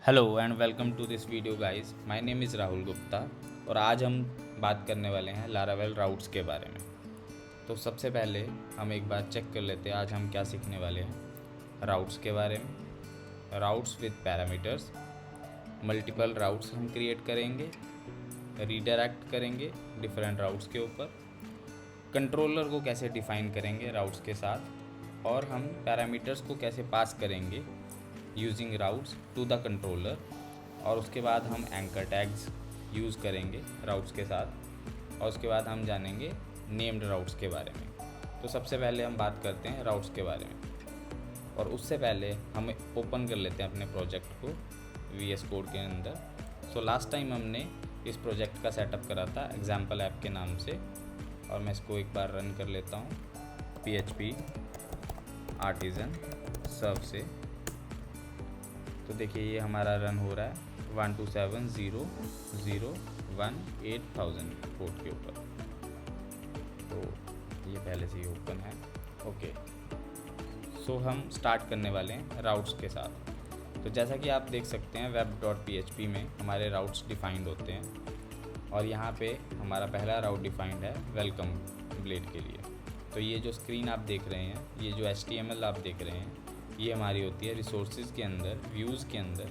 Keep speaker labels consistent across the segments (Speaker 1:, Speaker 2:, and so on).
Speaker 1: Hello and welcome to this video guys. My name is Rahul Gupta और आज हम बात करने वाले हैं लारावेल राउट्स के बारे में। तो सबसे पहले हम एक बार चेक कर लेते हैं आज हम क्या सीखने वाले हैं राउट्स के बारे में। Routes with parameters, multiple routes हम क्रिएट करेंगे, रीडायरेक्ट करेंगे डिफरेंट राउट्स के ऊपर, कंट्रोलर को कैसे डिफ़ाइन करेंगे राउट्स के साथ, और हम पैरामीटर्स को कैसे पास करेंगे using routes to the controller, और उसके बाद हम एंकर टैग्स यूज़ करेंगे राउट्स के साथ, और उसके बाद हम जानेंगे नेम्ड राउट्स के बारे में। तो सबसे पहले हम बात करते हैं राउट्स के बारे में, और उससे पहले हम ओपन कर लेते हैं अपने प्रोजेक्ट को VS कोड के अंदर। सो लास्ट टाइम हमने इस प्रोजेक्ट का सेटअप करा था एग्जाम्पल ऐप के नाम से, और मैं इसको एक बार रन कर लेता हूँ PHP आर्टिजन सर्व से। तो देखिए ये हमारा रन हो रहा है 127.0.0.1.8,000 पोर्ट के ऊपर। तो ये पहले से ही ओपन है। ओके, सो हम स्टार्ट करने वाले हैं राउट्स के साथ। तो जैसा कि आप देख सकते हैं web.php में हमारे राउट्स डिफाइंड होते हैं, और यहाँ पे हमारा पहला राउट डिफाइंड है वेलकम ब्लेड के लिए। तो ये जो स्क्रीन आप देख रहे हैं, ये जो HTML आप देख रहे हैं, ये हमारी होती है रिसोर्सेज के अंदर, व्यूज़ के अंदर,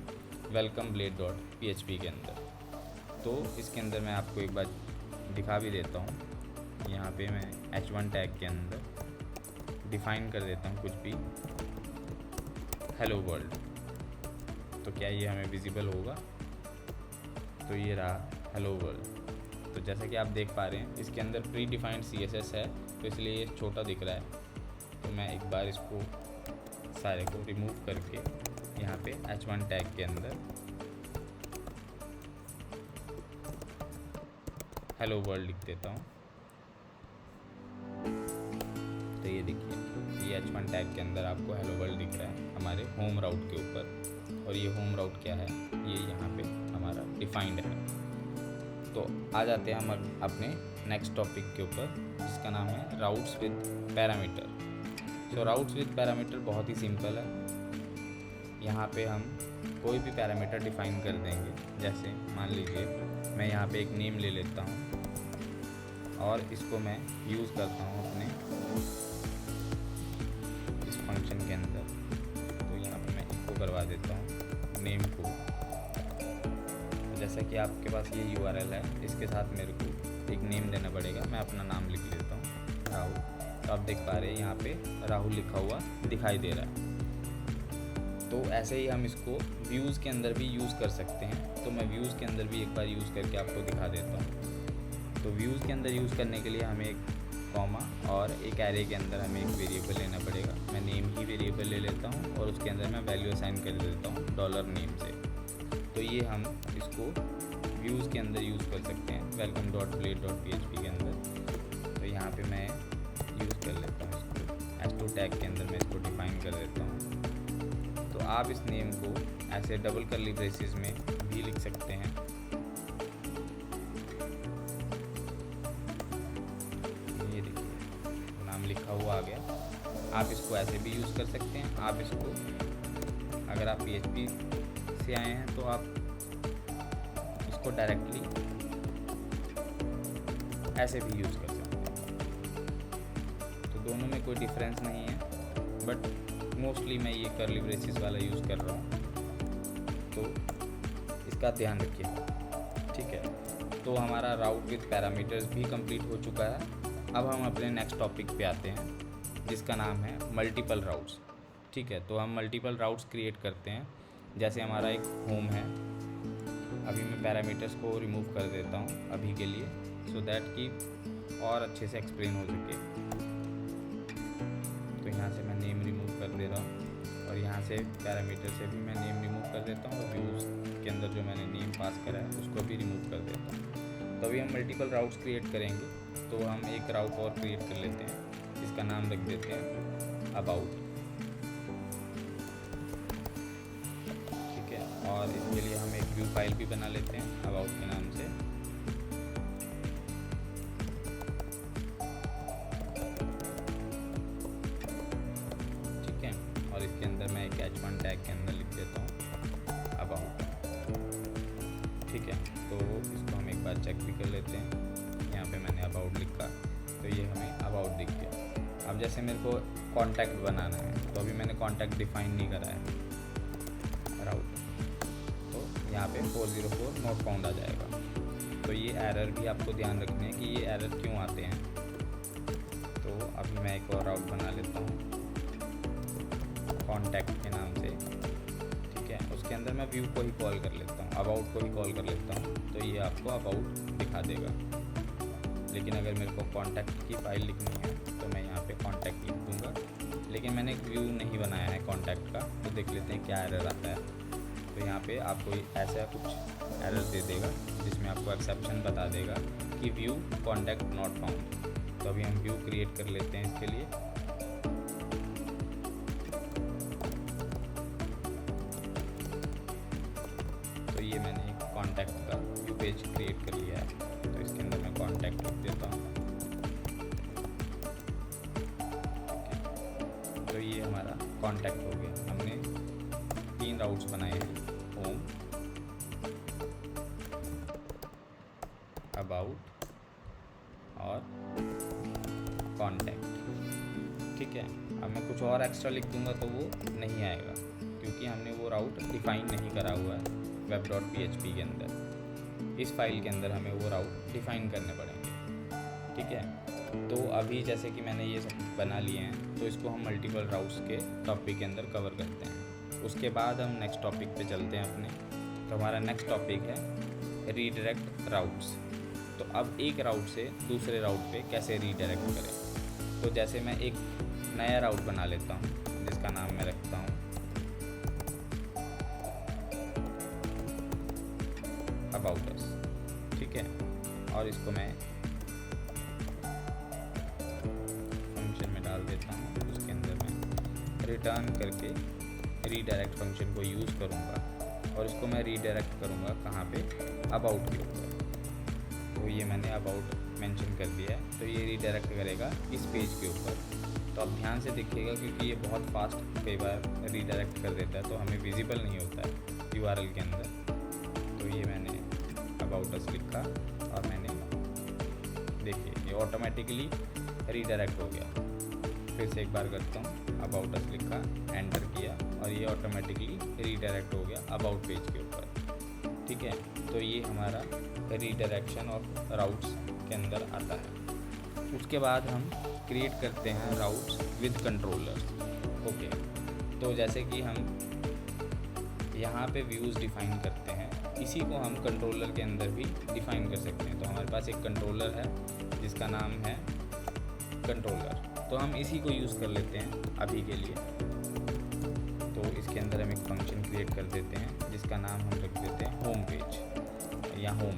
Speaker 1: वेलकम ब्लेड .php के अंदर। तो इसके अंदर मैं आपको एक बार दिखा भी देता हूँ। यहाँ पे मैं h1 टैग के अंदर डिफ़ाइन कर देता हूँ कुछ भी, हेलो वर्ल्ड। तो क्या ये हमें विजिबल होगा? तो ये रहा हेलो वर्ल्ड। तो जैसा कि आप देख पा रहे हैं इसके अंदर प्री डिफाइंड CSS है, तो इसलिए ये छोटा दिख रहा है। तो मैं एक बार इसको सारे को रिमूव करके यहाँ पे h1 टैग के अंदर हेलो वर्ल्ड लिख देता हूँ। तो ये देखिए, ये h1 टैग के अंदर आपको हेलो वर्ल्ड दिख रहा है हमारे होम राउट के ऊपर, और ये होम राउट क्या है, ये यहाँ पे हमारा डिफाइंड है। तो आ जाते हैं हम अपने नेक्स्ट टॉपिक के ऊपर, जिसका नाम है राउट्स विद पैरामीटर। तो राउट्स विद पैरामीटर बहुत ही सिंपल है। यहाँ पे हम कोई भी पैरामीटर डिफाइन कर देंगे। जैसे मान लीजिए मैं यहाँ पे एक नेम ले लेता हूँ, और इसको मैं यूज़ करता हूँ अपने इस फंक्शन के अंदर। तो यहाँ पे मैं इसको करवा देता हूँ नेम को। जैसा कि आपके पास ये URL है, इसके साथ मेरे को एक नेम देना पड़ेगा। मैं अपना नाम लिख लेता हूँ राहुल। तो आप देख पा रहे हैं यहाँ पे राहुल लिखा हुआ दिखाई दे रहा है। तो ऐसे ही हम इसको व्यूज़ के अंदर भी यूज़ कर सकते हैं। तो मैं व्यूज़ के अंदर भी एक बार यूज़ करके आपको दिखा देता हूँ। तो व्यूज़ के अंदर यूज़ करने के लिए हमें एक कॉमा और एक एरे के अंदर हमें एक वेरिएबल लेना पड़ेगा। मैं नेम ही वेरिएबल ले लेता हूँ, और उसके अंदर मैं वैल्यू असाइन कर देता हूँ $नेम से। तो ये हम इसको व्यूज़ के अंदर यूज़ कर सकते हैं welcome.blade.php के अंदर। तो यहाँ पे मैं यूज़ कर लेता हूँ इसको h2 टैग के अंदर, मैं इसको डिफाइन कर देता हूँ। तो आप इस नेम को ऐसे डबल कर्ली ब्रेसेस में भी लिख सकते हैं। ये देखिए नाम लिखा हुआ आ गया। आप इसको ऐसे भी यूज़ कर सकते हैं। आप इसको, अगर आप PHP से आए हैं तो आप इसको डायरेक्टली ऐसे भी यूज़ कर सकते हैं। तो दोनों में कोई डिफरेंस नहीं है, बट मोस्टली मैं ये कर्ली ब्रेसेस वाला यूज़ कर रहा हूँ, तो इसका ध्यान रखिए, ठीक है। तो हमारा राउट विद पैरामीटर्स भी कंप्लीट हो चुका है। अब हम अपने नेक्स्ट टॉपिक पे आते हैं, जिसका नाम है मल्टीपल राउट्स, ठीक है। तो हम मल्टीपल राउट्स क्रिएट करते हैं। जैसे हमारा एक होम है, अभी मैं पैरामीटर्स को रिमूव कर देता हूँ अभी के लिए, सो दैट कि और अच्छे से एक्सप्लेन हो सके। तो यहाँ से मैं नेम रिमूव कर दे रहा हूँ, और यहाँ से पैरामीटर से भी मैं नेम रिमूव कर देता हूँ, और व्यूज़ के अंदर जो मैंने नेम पास करा है उसको भी रिमूव कर देता हूँ। तो अभी हम मल्टीपल राउट्स क्रिएट करेंगे। तो हम एक राउट और क्रिएट कर लेते हैं, इसका नाम रख देते हैं अबाउट, ठीक है। और इसके लिए हम एक व्यू फाइल भी बना लेते हैं अबाउट के नाम से। ठीक है, और इसके अंदर मैं एक h1 टैग के अंदर लिख देता हूँ अबाउट। ठीक है, तो इसको हम एक बार चेक भी कर लेते हैं। यहाँ पे मैंने अबाउट लिखा तो ये हमें अबाउट दिख गया। अब जैसे मेरे को कॉन्टैक्ट बनाना है तो अभी मैंने कॉन्टैक्ट डिफाइन नहीं करा है राउट, तो यहाँ पे 404 नॉट फाउंड आ जाएगा। तो ये एरर भी आपको ध्यान रखने हैं कि ये एरर क्यों आते हैं। तो अभी मैं एक और राउट बना लेता हूँ कॉन्टैक्ट के नाम से, ठीक है। उसके अंदर मैं व्यू को ही कॉल कर लेता हूँ, अबाउट को ही कॉल कर लेता हूँ, तो ये आपको अबाउट दिखा देगा। लेकिन अगर मेरे को कॉन्टैक्ट की फ़ाइल लिखनी है तो मैं यहाँ पे कॉन्टैक्ट लिख दूँगा, लेकिन मैंने एक व्यू नहीं बनाया है कॉन्टैक्ट का, तो देख लेते हैं क्या एरर आता है। तो यहाँ पे आपको ऐसा कुछ एरर दे देगा जिसमें आपको एक्सेप्शन बता देगा कि व्यू कॉन्टैक्ट नॉट फाउंड। तो अभी हम व्यू क्रिएट कर लेते हैं इसके लिए। तो ये मैंने एक कॉन्टैक्ट का व्यू पेज क्रिएट कर लिया है, तो इसके अंदर मैं कॉन्टैक्ट लिख देता हूँ। तो ये हमारा कॉन्टैक्ट हो गया। हमने 3 राउट्स बनाए हैं, होम, अबाउट और कॉन्टैक्ट, ठीक है। अब मैं कुछ और एक्स्ट्रा लिख दूंगा तो वो नहीं आएगा, क्योंकि हमने वो राउट डिफाइन नहीं करा हुआ है web.php के अंदर। इस फाइल के अंदर हमें वो राउट डिफाइन करने पड़ेंगे, ठीक है। तो अभी जैसे कि मैंने ये सब बना लिए हैं, तो इसको हम मल्टीपल राउट्स के टॉपिक के अंदर कवर करते हैं। उसके बाद हम नेक्स्ट टॉपिक पे चलते हैं अपने। तो हमारा नेक्स्ट टॉपिक है रीडायरेक्ट राउट्स। तो अब एक राउट से दूसरे राउट पे कैसे रीडायरेक्ट करें। तो जैसे मैं एक नया राउट बना लेता हूँ जिसका नाम मैं रखता हूँ अबाउट अस, ठीक है। और इसको मैं फंक्शन में डाल देता हूँ। उसके अंदर मैं रिटर्न करके रीडायरेक्ट फंक्शन को यूज़ करूँगा और इसको मैं रीडायरेक्ट करूँगा कहाँ पे, अबाउट के ऊपर। तो ये मैंने अबाउट मेंशन कर दिया है, तो ये रीडायरेक्ट करेगा इस पेज के ऊपर। तो अब ध्यान से देखिएगा क्योंकि ये बहुत फास्ट कई बार रीडायरेक्ट कर देता है, तो हमें विजिबल नहीं होता है URL के अंदर। तो ये मैंने अबाउट अस लिखा और मैंने देखिए ये ऑटोमेटिकली रीडायरेक्ट हो गया। फिर से एक बार करता हूँ, अबाउट अस लिखा, एंटर किया और ये ऑटोमेटिकली रीडायरेक्ट हो गया अबाउट पेज के ऊपर, ठीक है। तो ये हमारा रीडायरेक्शन ऑफ राउट्स के अंदर आता है। उसके बाद हम क्रिएट करते हैं राउट्स विद कंट्रोलर्स, ओके। तो जैसे कि हम यहाँ पे व्यूज़ डिफ़ाइन करते हैं, इसी को हम कंट्रोलर के अंदर भी डिफ़ाइन कर सकते हैं। तो हमारे पास एक कंट्रोलर है जिसका नाम है कंट्रोलर, तो हम इसी को यूज़ कर लेते हैं अभी के लिए। तो इसके अंदर हम एक फंक्शन क्रिएट कर देते हैं जिसका नाम हम रख देते हैं होम पेज या होम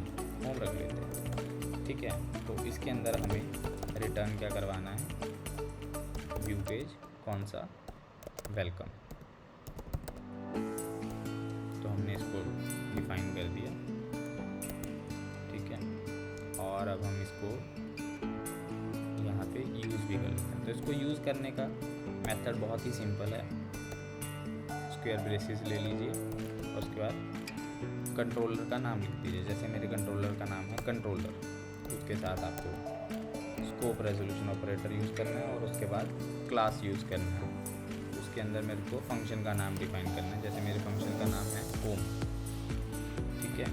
Speaker 1: रख लेते हैं, ठीक है। तो इसके अंदर हमें रिटर्न क्या करवाना है, व्यू पेज कौन सा, वेलकम। तो हमने इसको डिफाइन कर दिया, ठीक है। और अब हम इसको यहाँ पे यूज़ भी कर लेते हैं। तो इसको यूज़ करने का मेथड बहुत ही सिंपल है। स्क्वायर ब्रेसेस ले लीजिए और उसके बाद कंट्रोलर का नाम लिख दीजिए। जैसे मेरे कंट्रोलर का नाम है कंट्रोलर, उसके साथ आपको स्कोप रेजोल्यूशन ऑपरेटर यूज़ करना है और उसके बाद क्लास यूज़ करना है। उसके अंदर मेरे को फंक्शन का नाम डिफाइन करना है। जैसे मेरे फंक्शन का नाम है होम, ठीक है।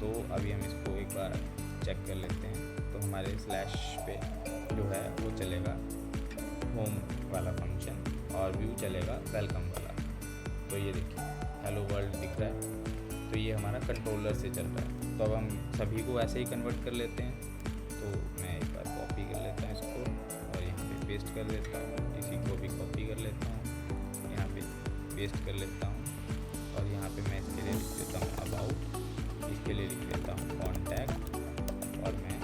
Speaker 1: तो अभी हम इसको एक बार चेक कर लेते हैं। तो हमारे स्लैश पे जो है वो चलेगा होम वाला फंक्शन और व्यू चलेगा वेलकम वाला। तो ये देखिए हेलो वर्ल्ड दिख रहा है, तो ये हमारा कंट्रोलर से चल रहा है। तो अब हम सभी को ऐसे ही कन्वर्ट कर लेते हैं। तो मैं एक बार कॉपी कर लेता हूँ इसको और यहाँ पे पेस्ट कर देता हूँ। इसी को भी कॉपी कर लेता हूँ, यहाँ पे पेस्ट कर लेता हूँ और यहाँ पे मैं इसके लिए लिख देता हूँ अबाउट, इसके लिए लिख देता हूँ कॉन्टैक्ट और मैं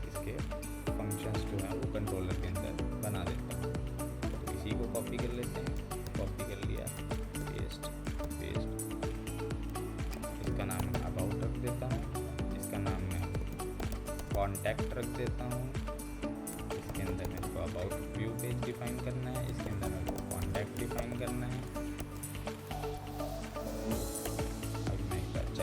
Speaker 1: इसके फंक्शंस जो हैं वो कंट्रोलर के अंदर बना देता हूँ। तो इसी को कॉपी कर लेते हैं, कॉपी कर लिया, पेस्ट, इसका नाम मैं अबाउट रख देता हूँ, इसका नाम मैं कॉन्टैक्ट रख देता हूँ। इसके अंदर मेरे को अबाउट व्यू पेज डिफाइन करना है, इसके अंदर मेरे को कॉन्टैक्ट डिफाइन करना है। अब मैं एक बार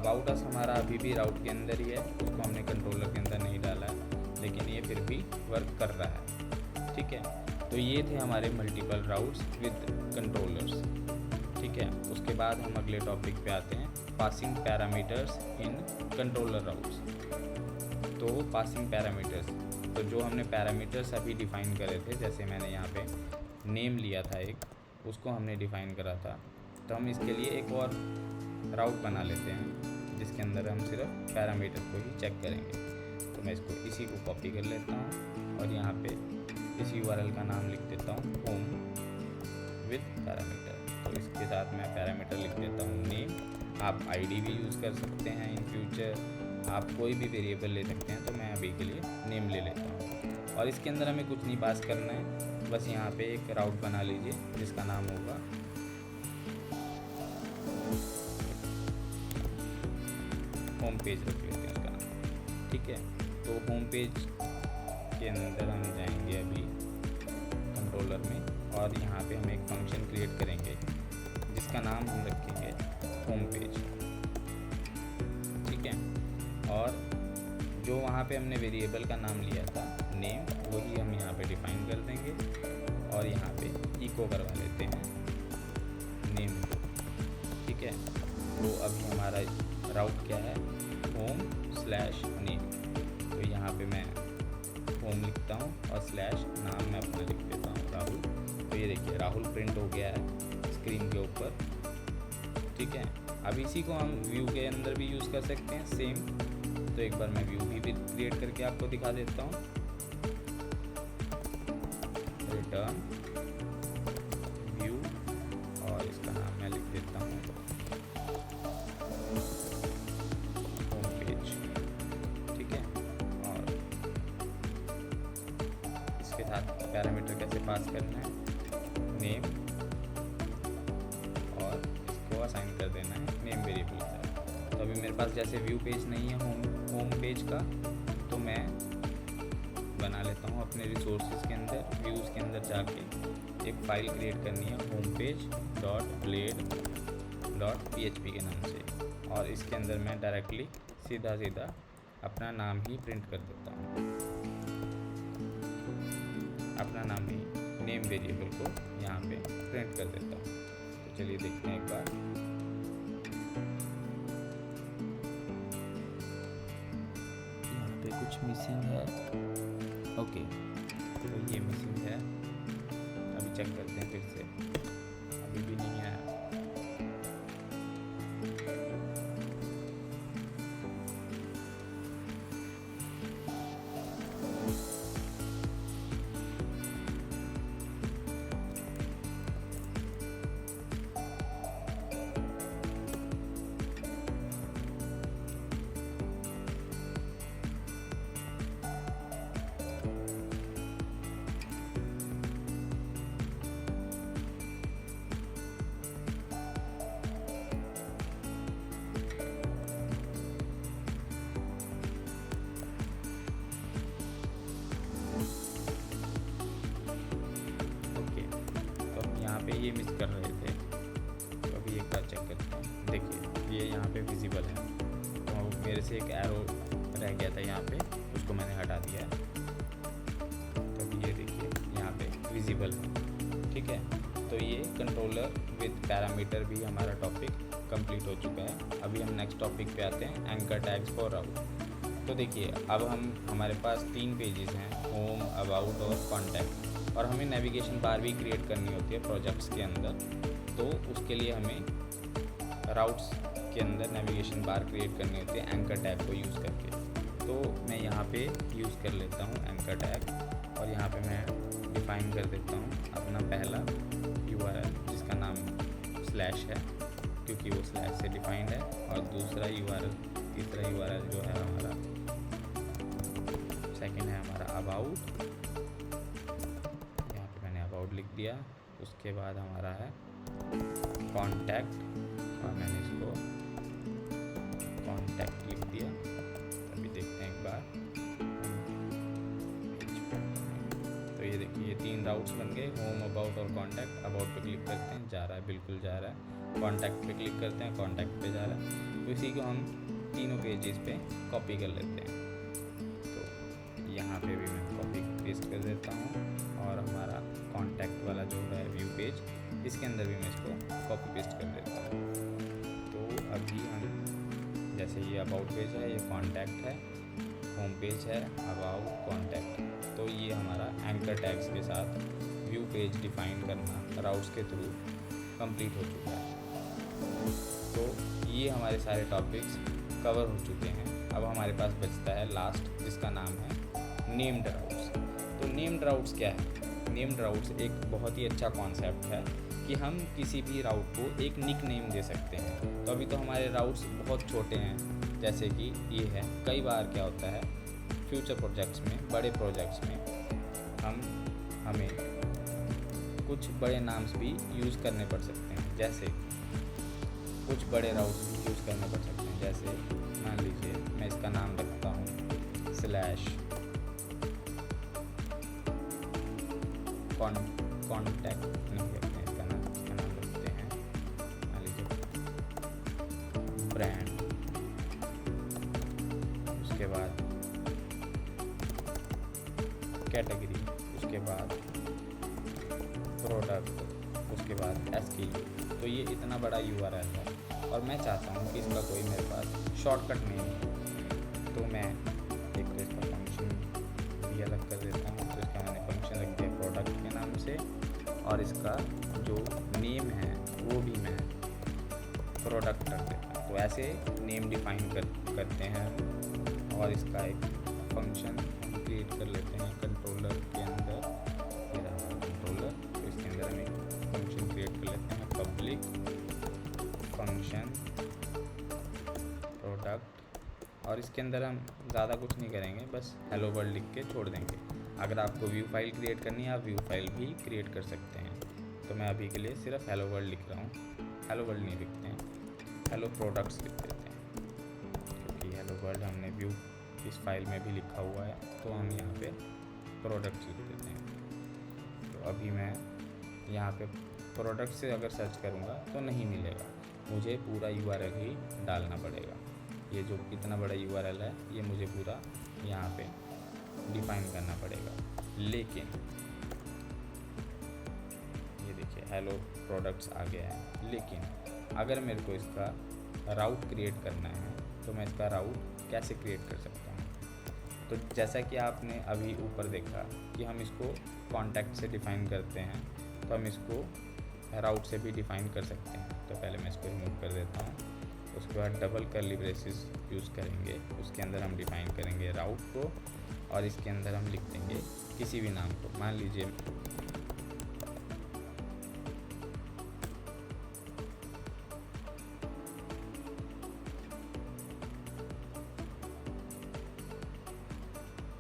Speaker 1: अबाउट अस हमारा अभी भी राउट के अंदर ही है, उसको हमने कंट्रोलर के अंदर नहीं डाला है, लेकिन ये फिर भी वर्क कर रहा है। ठीक है, तो ये थे हमारे मल्टीपल राउट्स विद कंट्रोलर्स। ठीक है, उसके बाद हम अगले टॉपिक पे आते हैं, पासिंग पैरामीटर्स इन कंट्रोलर राउट्स। तो पासिंग पैरामीटर्स, तो जो हमने पैरामीटर्स अभी डिफ़ाइन करे थे, जैसे मैंने यहाँ पे नेम लिया था एक, उसको हमने डिफ़ाइन करा था, तो हम इसके लिए एक और राउट बना लेते हैं जिसके अंदर हम सिर्फ पैरामीटर को ही चेक करेंगे। तो मैं इसको इसी को कॉपी कर लेता हूँ और यहाँ पे इस URL का नाम लिख देता हूँ होम विद पैरामीटर। तो इसके साथ मैं पैरामीटर लिख देता हूँ नेम। आप ID भी यूज़ कर सकते हैं इन फ्यूचर, आप कोई भी वेरिएबल ले सकते हैं, तो मैं अभी के लिए नेम ले लेता हूँ। और इसके अंदर हमें कुछ नहीं पास करना है, बस यहाँ पे एक राउट बना लीजिए जिसका नाम होगा होम पेज, रख लेते हैं उसका नाम। ठीक है, तो होम पेज के अंदर हम जाएंगे अभी कंट्रोलर में, और यहाँ पे हम एक फंक्शन क्रिएट करेंगे जिसका नाम हम रखेंगे होम पेज। ठीक है, और जो वहाँ पे हमने वेरिएबल का नाम लिया था नेम, वही हम यहाँ पे डिफाइन कर देंगे और यहाँ पे इको करवा लेते हैं नेम। ठीक है, तो अभी हमारा राउट क्या है, होम/नेम। तो यहाँ पे मैं होम लिखता हूँ और स्लैश नाम मैं अपना लिख देता हूँ राहुल। तो ये देखिए राहुल प्रिंट हो गया है स्क्रीन के ऊपर। ठीक है, अब इसी को हम व्यू के अंदर भी यूज़ कर सकते हैं सेम। तो एक बार मैं व्यू भी क्रिएट करके आपको दिखा देता हूँ। रिटर्न व्यू, और इसका नाम मैं लिख देता हूँ होम पेज। ठीक है, और इसके साथ पैरामीटर कैसे पास करना है, नेम, और इसको असाइन कर देना है नेम वेरिएबल का। तो अभी मेरे पास जैसे व्यू पेज नहीं है होम पेज का, तो मैं बना लेता हूँ अपने रिसोर्सेज के अंदर, व्यूज़ के अंदर जाके एक फ़ाइल क्रिएट करनी है होम पेज .blade.php के नाम से, और इसके अंदर मैं डायरेक्टली सीधा अपना नाम ही प्रिंट कर देता हूँ, अपना नाम ही नेम वेरिएबल को यहाँ पे प्रिंट कर देता हूँ। तो चलिए देखते हैं एक बार। यहाँ पे कुछ मिसिंग है, ओके, तो ये मिसिंग है। अभी चेक करते हैं फिर से, अभी भी नहीं आया। पे ये मिस कर रहे थे, तो अभी एक बार चेक करते हैं। देखिए ये यहाँ पे विजिबल है, तो मेरे से एक एरो रह गया था यहाँ पे, उसको मैंने हटा दिया है। तो अभी ये देखिए यहाँ पे विजिबल है। ठीक है, तो ये कंट्रोलर विद पैरामीटर भी हमारा टॉपिक कंप्लीट हो चुका है। अभी हम नेक्स्ट टॉपिक पे आते हैं, एंकर टैग्स फॉर राउट। तो देखिए अब हमारे पास 3 पेजेस हैं, होम, अबाउट और कॉन्टैक्ट, और हमें नेविगेशन बार भी क्रिएट करनी होती है प्रोजेक्ट्स के अंदर। तो उसके लिए हमें राउट्स के अंदर नेविगेशन बार क्रिएट करनी होती है एंकर टैग को यूज़ करके। तो मैं यहाँ पे यूज़ कर लेता हूँ एंकर टैग, और यहाँ पे मैं डिफ़ाइन कर देता हूँ अपना पहला URL जिसका नाम स्लैश है, क्योंकि वो स्लैश से डिफाइंड है, और दूसरा तीसरा URL जो है हमारा सेकंड है हमारा अबाउट, यहाँ पे मैंने अबाउट लिख दिया। उसके बाद हमारा है कॉन्टैक्ट, और मैंने इसको कॉन्टैक्ट लिख दिया। अभी देखते हैं एक बार, तो ये ये देखिए ये 3 राउट्स बन गए, होम, अबाउट और कॉन्टैक्ट। अबाउट पे क्लिक करते हैं, जा रहा है, बिल्कुल जा रहा है। कॉन्टैक्ट पे क्लिक करते हैं, कॉन्टैक्ट पे जा रहा है। तो इसी को हम तीनों पेजेस पे कॉपी कर लेते हैं। तो यहाँ पे भी मैं कॉपी पेस्ट कर देता हूँ, और हमारा कॉन्टैक्ट वाला जो है व्यू पेज, इसके अंदर भी मैं इसको कॉपी पेस्ट कर देता हूँ। तो अभी हम जैसे ये अबाउट पेज है, ये कॉन्टैक्ट है, होम पेज है, अबाउट, कॉन्टैक्ट। तो ये हमारा एंकर टैग्स के साथ व्यू पेज डिफाइन करना राउट्स के थ्रू कंप्लीट हो चुका है। तो ये हमारे सारे टॉपिक्स कवर हो चुके हैं। अब हमारे पास बचता है लास्ट, जिसका नाम है नेम्ड राउट्स। तो नेम्ड राउट्स क्या है? नेम्ड राउट्स एक बहुत ही अच्छा कॉन्सेप्ट है कि हम किसी भी राउट को एक निक नेम दे सकते हैं। तो अभी तो हमारे राउट्स बहुत छोटे हैं, जैसे कि ये है। कई बार क्या होता है, फ्यूचर प्रोजेक्ट्स में, बड़े प्रोजेक्ट्स में हमें कुछ बड़े नाम्स भी यूज़ करने पड़ सकते हैं। जैसे कुछ बड़े राउट्स भी यूज़ करने पड़ सकते हैं। जैसे मान लीजिए मैं इसका नाम रखता हूँ स्लैश कॉन्टैक्ट, नहीं रखते हैं इसका नाम रखते हैं मान लीजिए ब्रांड, उसके बाद कैटेगरी, उसके बाद प्रोडक्ट, उसके बाद SKU। तो ये इतना बड़ा URL है, और मैं चाहता हूँ कि इसका कोई मेरे पास शॉर्टकट नहीं है। तो मैं एक तो इसका फंक्शन भी अलग कर देता हूँ। तो इसका मैंने फंक्शन रख दिया प्रोडक्ट के नाम से, और इसका जो नेम है वो भी मैं प्रोडक्ट रख देता हूँ। तो ऐसे नेम डिफाइन करते हैं, और इसका एक फंक्शन हम क्रिएट कर लेते हैं कंट्रोलर के अंदर। ये रहा कंट्रोलर, तो इसके अंदर हम एक फंक्शन क्रिएट कर लेते हैं, पब्लिक फंक्शन प्रोडक्ट। और इसके अंदर हम ज़्यादा कुछ नहीं करेंगे, बस हेलो वर्ल्ड लिख के छोड़ देंगे। अगर आपको व्यू फाइल क्रिएट करनी है, आप व्यू फाइल भी क्रिएट कर सकते हैं। तो मैं अभी के लिए सिर्फ हेलो वर्ल्ड लिख रहा हूँ। हेलो वर्ल्ड नहीं लिखते हैं, हेलो प्रोडक्ट्स लिख देते हैं, क्योंकि हेलो वर्ल्ड हमने व्यू इस फाइल में भी लिखा हुआ है। तो हम यहाँ पे प्रोडक्ट्स लिख देते हैं। तो अभी मैं यहाँ पे प्रोडक्ट से अगर सर्च करूँगा तो नहीं मिलेगा, मुझे पूरा URL ही डालना पड़ेगा। ये जो इतना बड़ा URL है, ये मुझे पूरा यहाँ पे डिफाइन करना पड़ेगा। लेकिन ये देखिए हेलो प्रोडक्ट्स आ गया है। लेकिन अगर मेरे को इसका राउट क्रिएट करना है, तो मैं इसका राउट कैसे क्रिएट कर सकता हूँ? तो जैसा कि आपने अभी ऊपर देखा कि हम इसको कॉन्टैक्ट से डिफ़ाइन करते हैं, तो हम इसको राउट से भी डिफ़ाइन कर सकते हैं। तो पहले मैं इसको रिमूव कर देता हूँ। उसके बाद डबल कर्ली ब्रेसेस यूज़ करेंगे, उसके अंदर हम डिफ़ाइन करेंगे राउट को, और इसके अंदर हम लिख देंगे किसी भी नाम को। मान लीजिए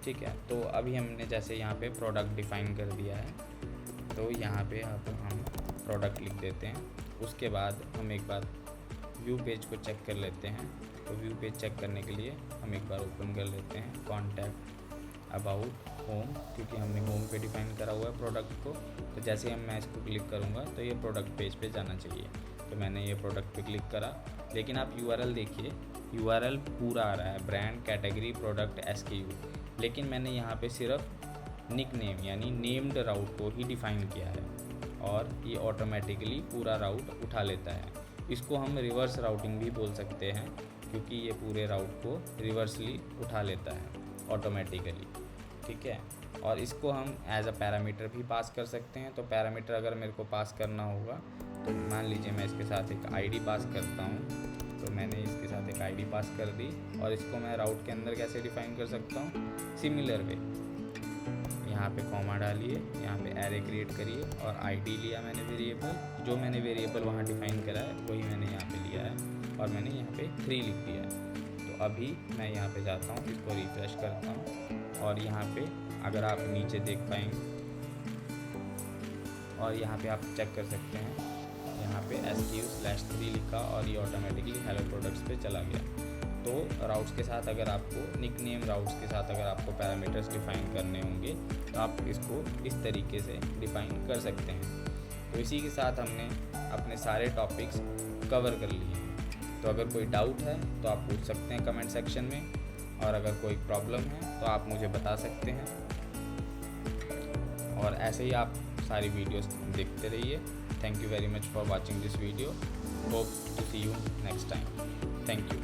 Speaker 1: ठीक है। तो अभी हमने जैसे यहाँ पे प्रोडक्ट डिफ़ाइन कर दिया है, तो यहाँ पे अब हम प्रोडक्ट लिख देते हैं। उसके बाद हम एक बार व्यू पेज को चेक कर लेते हैं। तो व्यू पेज चेक करने के लिए हम एक बार ओपन कर लेते हैं कॉन्टैक्ट, अबाउट, होम, क्योंकि हमने होम पे डिफ़ाइन करा हुआ है प्रोडक्ट को। तो जैसे हम मैं इसको क्लिक करूँगा तो ये प्रोडक्ट पेज पे जाना चाहिए। तो मैंने ये प्रोडक्ट पे क्लिक करा, लेकिन आप URL देखिए, URL पूरा आ रहा है, ब्रांड, कैटेगरी, प्रोडक्ट, SKU। लेकिन मैंने यहाँ पे सिर्फ निक नेम यानी नेम्ड राउट को ही डिफ़ाइन किया है, और ये ऑटोमेटिकली पूरा राउट उठा लेता है। इसको हम रिवर्स राउटिंग भी बोल सकते हैं, क्योंकि ये पूरे राउट को रिवर्सली उठा लेता है ऑटोमेटिकली, ठीक है। और इसको हम एज अ पैरामीटर भी पास कर सकते हैं। तो पैरामीटर अगर मेरे को पास करना होगा, तो मान लीजिए मैं इसके साथ एक ID पास करता हूँ। तो मैंने इसके साथ एक ID पास कर दी, और इसको मैं राउट के अंदर कैसे डिफ़ाइन कर सकता हूँ? सिमिलर वे, यहाँ पे कॉमा डालिए, यहाँ पे एरे क्रिएट करिए, और ID लिया मैंने वेरिएबल, जो मैंने वेरिएबल वहाँ डिफ़ाइन करा है वही मैंने यहाँ पे लिया है, और मैंने यहाँ पे 3 लिख दिया है। तो अभी मैं यहाँ पे जाता हूँ, इसको रिफ्रेश करता हूँ, और यहाँ पे अगर आप नीचे देख पाएंगे, और यहाँ पे आप चेक कर सकते हैं, यहाँ पे SKU/3 लिखा, और ये ऑटोमेटिकली हेलो प्रोडक्ट्स पे चला गया। तो राउट्स के साथ अगर आपको निकनेम राउट्स के साथ अगर आपको पैरामीटर्स डिफ़ाइन करने होंगे तो आप इसको इस तरीके से डिफ़ाइन कर सकते हैं। तो इसी के साथ हमने अपने सारे टॉपिक्स कवर कर लिए हैं। तो अगर कोई डाउट है तो आप पूछ सकते हैं कमेंट सेक्शन में, और अगर कोई प्रॉब्लम है तो आप मुझे बता सकते हैं। और ऐसे ही आप सारी वीडियोस देखते रहिए। Thank you very much for watching this video. Hope to see you next time. Thank you.